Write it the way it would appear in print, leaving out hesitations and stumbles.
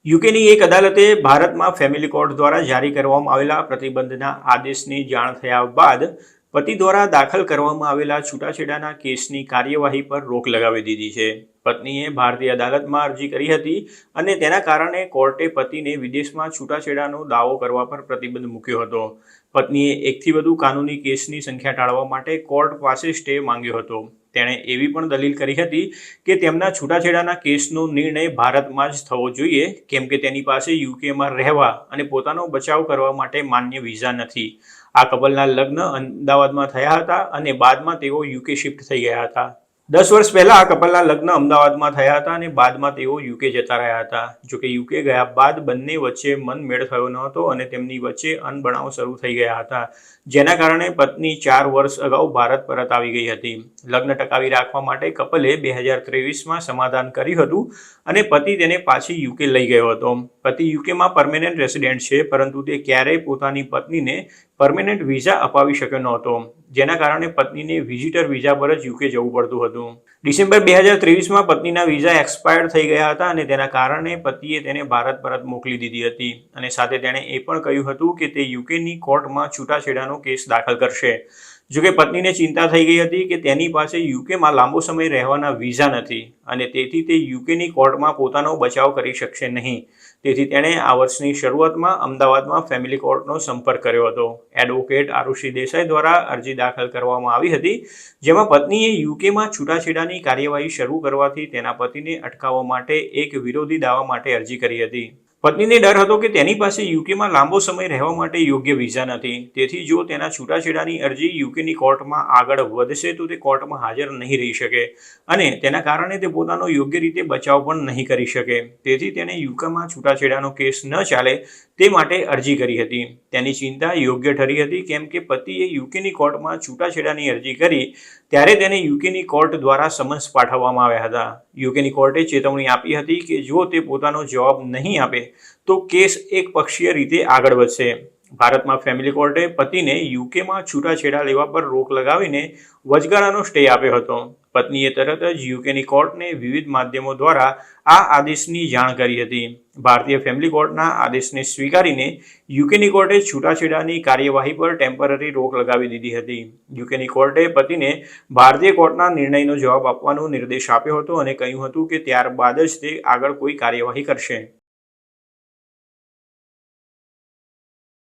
યુકેની એક અદાલતે ભારતમાં ફેમિલી કોર્ટ દ્વારા જારી કરવામાં આવેલા પ્રતિબંધના આદેશની જાણ થયા બાદ પતિ દ્વારા દાખલ કરવામાં આવેલા છૂટાછેડાના કેસની કાર્યવાહી પર રોક લગાવી દીધી છે. પત્નીએ ભારતીય અદાલતમાં અરજી કરી હતી અને તેના કારણે કોર્ટે પતિને વિદેશમાં છૂટાછેડાનો દાવો કરવા પર પ્રતિબંધ મૂક્યો હતો. પત્નીએ એકથી વધુ કાનૂની કેસની સંખ્યા ટાળવા માટે કોર્ટ પાસે સ્ટે માંગ્યો હતો. તેણે એવી પણ દલીલ કરી હતી કે તેમના છૂટાછેડાના કેસનો નિર્ણય ભારતમાં જ થવો જોઈએ, કેમ કે તેની પાસે યુકેમાં રહેવા અને પોતાનો બચાવ કરવા માટે માન્ય વિઝા નથી. આ કપલના લગ્ન અમદાવાદમાં થયા હતા અને બાદમાં તેઓ યુકે શિફ્ટ થઈ ગયા હતા. 10 વર્ષ પહેલા આ કપલના લગ્ન અમદાવાદમાં થયા હતા અને બાદમાં તેઓ યુકે જતા રહ્યા હતા. જોકે યુકે ગયા બાદ બંને વચ્ચે મનમેળ થયો ન હતો અને તેમની વચ્ચે અનબનાવ શરૂ થઈ ગયા હતા, જેના કારણે પત્ની 4 વર્ષ અગાઉ ભારત પરત આવી ગઈ હતી. લગ્ન ટકાવી રાખવા માટે કપલે 2023માં સમાધાન કર્યું હતું અને પતિ તેને પાછી યુકે લઈ ગયો હતો. પતિ યુકેમાં પરમેનન્ટ રેસિડેન્ટ છે, પરંતુ તે ક્યારેય પોતાની પત્નીને પરમેનન્ટ વિઝા અપાવી શક્યો નહોતો, જેના કારણે પત્નીને વિઝિટર વિઝા પર જ યુકે જવું પડતું હતું. ડિસેમ્બર 2023માં પત્નીના વિઝા એક્સપાયર્ડ થઈ ગયા હતા અને તેના કારણે પતિએ તેને ભારત પરત મોકલી દીધી હતી અને સાથે તેણે એ પણ કહ્યું હતું કે તે યુકેની કોર્ટમાં છૂટાછેડાનો કેસ દાખલ કરશે. જોકે પત્નીને ચિંતા થઈ ગઈ હતી કે તેની પાસે યુકેમાં લાંબો સમય રહેવાના વિઝા નથી અને તેથી તે યુકેની કોર્ટમાં પોતાનો બચાવ કરી શકશે નહીં. તેથી તેણે આ વર્ષની શરૂઆતમાં અમદાવાદમાં ફેમિલી કોર્ટનો સંપર્ક કર્યો હતો. એડવોકેટ આરુષિ દેસાઈ દ્વારા અરજી દાખલ કરવામાં આવી હતી, જેમાં પત્નીએ યુકેમાં છૂટાછેડાની કાર્યવાહી શરૂ કરવાથી તેના પતિને અટકાવવા માટે એક વિરોધી દાવા માટે અરજી કરી હતી. પત્નીને ડર હતો કે તેની પાસે યુકેમાં લાંબો સમય રહેવા માટે યોગ્ય વિઝા નથી, તેથી જો તેના છૂટાછેડાની અરજી યુકેની કોર્ટમાં આગળ વધશે તો તે કોર્ટમાં હાજર નહીં રહી શકે અને તેના કારણે તે પોતાનો યોગ્ય રીતે બચાવ પણ નહીં કરી શકે. તેથી તેણે યુકેમાં છૂટાછેડાનો કેસ ન ચાલે તે માટે અરજી કરી હતી. તેની ચિંતા યોગ્ય ઠરી હતી, કેમ કે પતિએ યુકેની કોર્ટમાં છૂટાછેડાની અરજી કરી ત્યારે તેને યુકેની કોર્ટ દ્વારા સમન્સ પાઠવવામાં આવ્યા હતા. યુકેની કોર્ટે ચેતવણી આપી હતી કે જો તે પોતાનો જવાબ નહીં આપે તો કેસ એક પક્ષીય રીતે આગળ વધશે. ભારતમાં ફેમિલી કોર્ટે પતિને યુકેમાં છૂટાછેડા લેવા પર રોક લગાવીને વચગાળાનો સ્ટે આપ્યો હતો. પત્નીએ તરત જ યુકેની કોર્ટને વિવિધ માધ્યમો દ્વારા આ આદેશની જાણ કરી હતી. ભારતીય ફેમિલી કોર્ટના આદેશને સ્વીકારીને યુકેની કોર્ટે છૂટાછેડાની કાર્યવાહી પર ટેમ્પરરી રોક લગાવી દીધી હતી. યુકેની કોર્ટે પતિને ભારતીય કોર્ટના નિર્ણયનો જવાબ આપવાનો નિર્દેશ આપ્યો હતો અને કહ્યું હતું કે ત્યારબાદ જ તે આગળ કોઈ કાર્યવાહી કરશે.